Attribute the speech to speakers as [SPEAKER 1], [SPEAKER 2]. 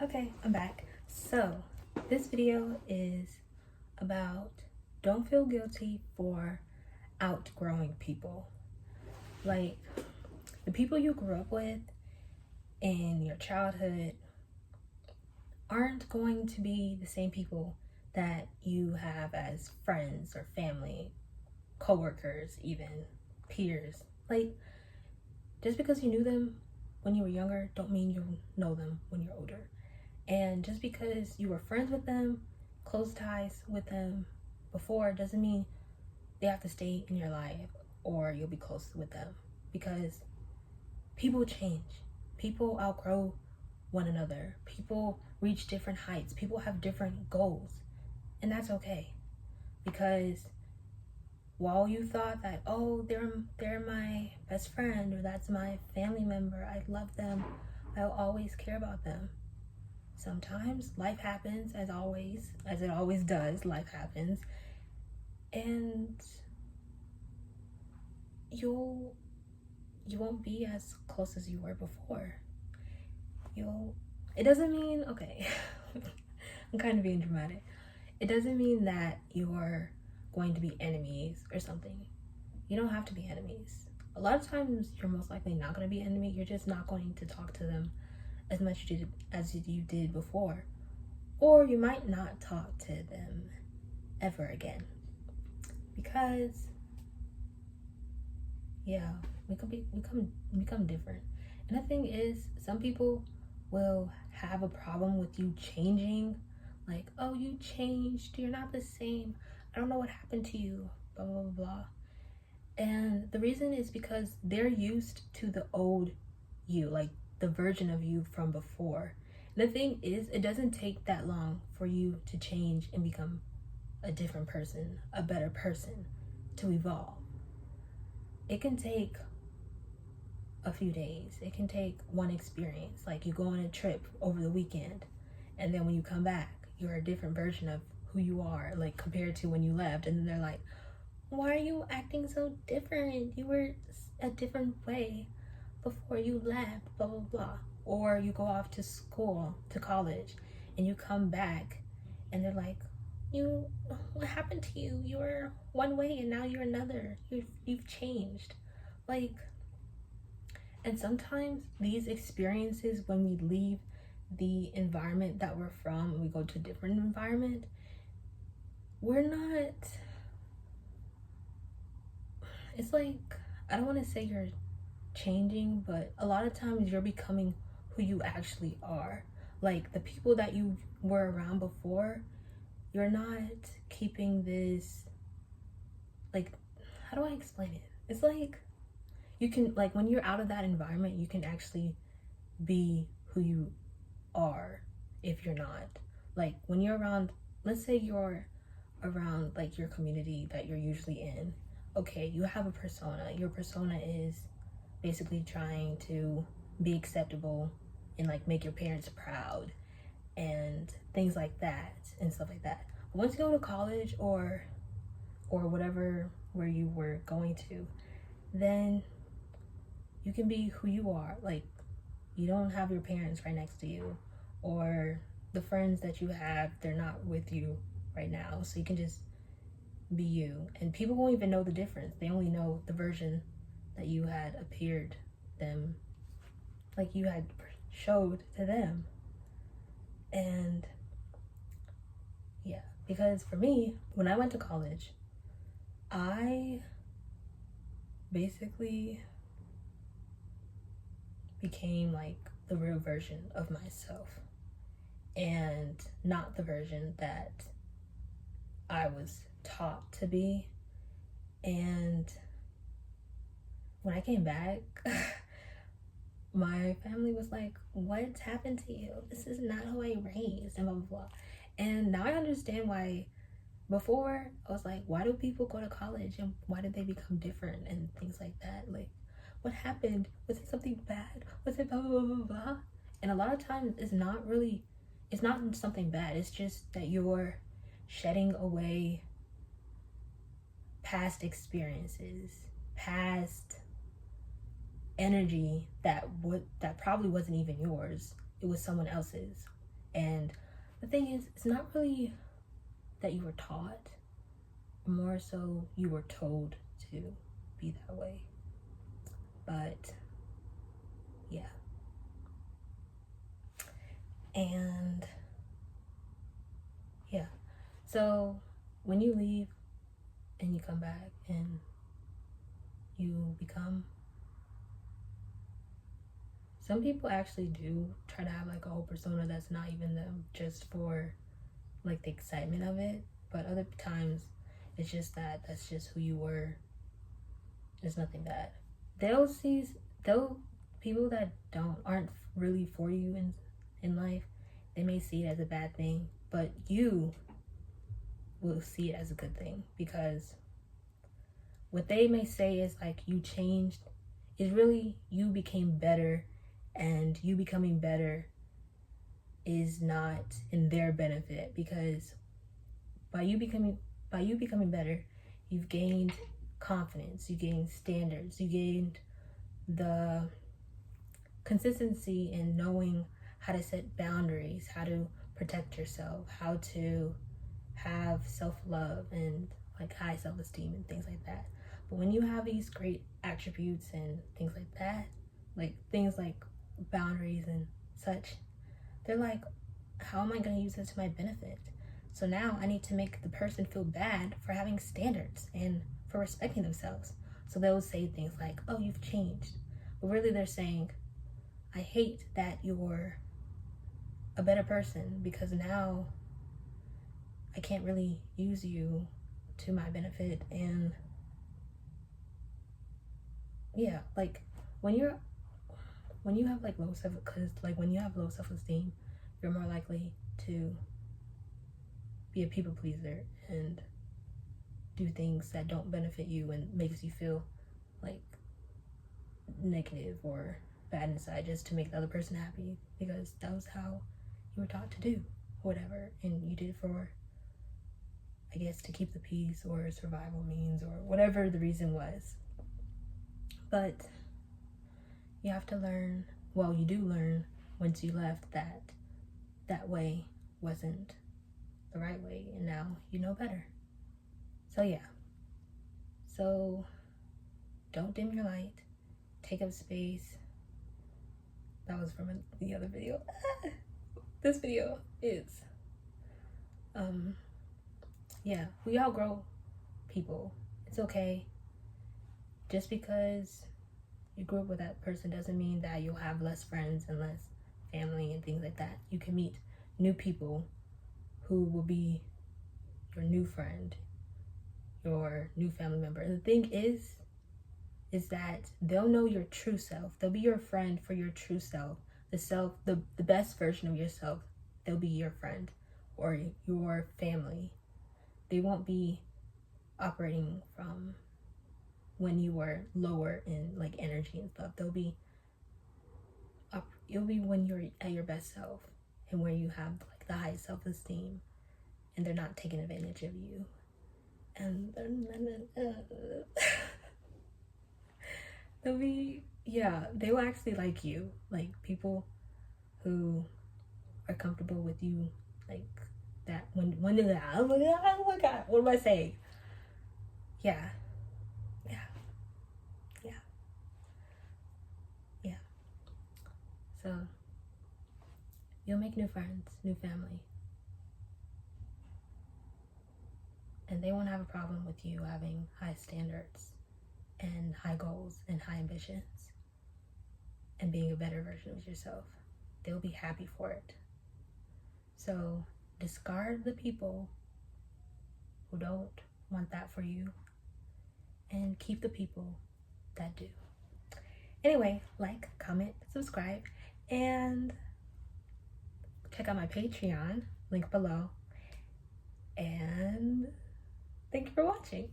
[SPEAKER 1] Okay, I'm back. So, this video is about don't feel guilty for outgrowing people. Like, the people you grew up with in your childhood aren't going to be the same people that you have as friends or family, coworkers, even peers. Like, just because you knew them when you were younger, don't mean you know them when you're older. And just because you were friends with them, close ties with them before, doesn't mean they have to stay in your life or you'll be close with them. Because people change. People outgrow one another. People reach different heights. People have different goals. And that's okay. Because while you thought that, oh, they're my best friend or that's my family member, I love them, I'll always care about them. Sometimes life happens, as it always does, life happens, and you won't be as close as you were before. It doesn't mean, okay, I'm kind of being dramatic. It doesn't mean that you're going to be enemies or something. You don't have to be enemies. A lot of times you're most likely not going to be enemy. You're just not going to talk to them as much as you did before. Or you might not talk to them ever again. Because, yeah, we become different. And the thing is, some people will have a problem with you changing. Like, oh, you changed, you're not the same. I don't know what happened to you, blah, blah, blah, blah. And the reason is because they're used to the old you, like the version of you from before. And the thing is, it doesn't take that long for you to change and become a different person, a better person, to evolve. It can take a few days. It can take one experience. Like you go on a trip over the weekend, and then when you come back, you're a different version of who you are, like compared to when you left. And then they're like, why are you acting so different? You were a different way before you left, blah, blah, blah. Or you go off to school, to college, and you come back, and they're like, what happened to you? You were one way, and now you're another. You've changed. Like, and sometimes these experiences, when we leave the environment that we're from and we go to a different environment, we're not, it's like, I don't want to say you're changing, but a lot of times you're becoming who you actually are. Like the people that you were around before, you're not keeping this, like, how do I explain it? It's like you can, like, when you're out of that environment, you can actually be who you are if you're not. Like when you're around, let's say you're around like your community that you're usually in. Okay, you have a persona. Your persona is basically trying to be acceptable and like make your parents proud and things like that and stuff like that. But once you go to college or whatever where you were going to, then you can be who you are. Like you don't have your parents right next to you, or the friends that you have, they're not with you right now, so you can just be you, and people won't even know the difference. They only know the version that you had appeared them, like you had showed to them. And yeah, because for me, when I went to college, I basically became like the real version of myself and not the version that I was taught to be. And when I came back, my family was like, what's happened to you? This is not who I raised, and blah, blah, blah. And now I understand why. Before, I was like, why do people go to college and why did they become different and things like that? Like, what happened? Was it something bad? Was it blah, blah, blah, blah? And a lot of times it's not something bad. It's just that you're shedding away past experiences, past energy that probably wasn't even yours. It was someone else's. And the thing is, it's not really that you were taught, more so you were told to be that way. But yeah. And yeah. So when you leave and you come back and you become, some people actually do try to have like a whole persona that's not even them, just for like the excitement of it. But other times it's just that that's just who you were. There's nothing bad. They'll people that aren't really for you in life, they may see it as a bad thing, but you will see it as a good thing, because what they may say is like you changed is really you became better, and you becoming better is not in their benefit, because by you becoming better, you've gained confidence, you gained standards, you gained the consistency in knowing how to set boundaries, how to protect yourself, how to have self-love and like high self-esteem and things like that. But when you have these great attributes and things like that, like things like boundaries and such, they're like, how am I going to use this to my benefit? So now I need to make the person feel bad for having standards and for respecting themselves. So they'll say things like, oh, you've changed. But really they're saying, I hate that you're a better person, because now I can't really use you to my benefit. And yeah, like when you have like low self, because like when you have low self-esteem, you're more likely to be a people pleaser and do things that don't benefit you and makes you feel like negative or bad inside, just to make the other person happy, because that was how you were taught to do whatever, and you did it for, I guess, to keep the peace or survival means or whatever the reason was. But you have to learn, well, you do learn once you left that that way wasn't the right way, and now you know better. So yeah, so don't dim your light, take up space. That was from the other video. This video is yeah, we outgrow people. It's okay. Just because you grew up with that person doesn't mean that you'll have less friends and less family and things like that. You can meet new people who will be your new friend, your new family member. And the thing is that they'll know your true self. They'll be your friend for your true self. The best version of yourself. They'll be your friend or your family. They won't be operating from when you were lower in like energy and stuff. It'll be when you're at your best self and where you have like the highest self-esteem, and they're not taking advantage of you. And they will actually like you, like people who are comfortable with you, like that. Oh my god, what am I saying? Yeah. So you'll make new friends, new family, and they won't have a problem with you having high standards and high goals and high ambitions and being a better version of yourself. They'll be happy for it. So discard the people who don't want that for you, and keep the people that do. Anyway, like, comment, subscribe, and check out my Patreon, link below. And thank you for watching.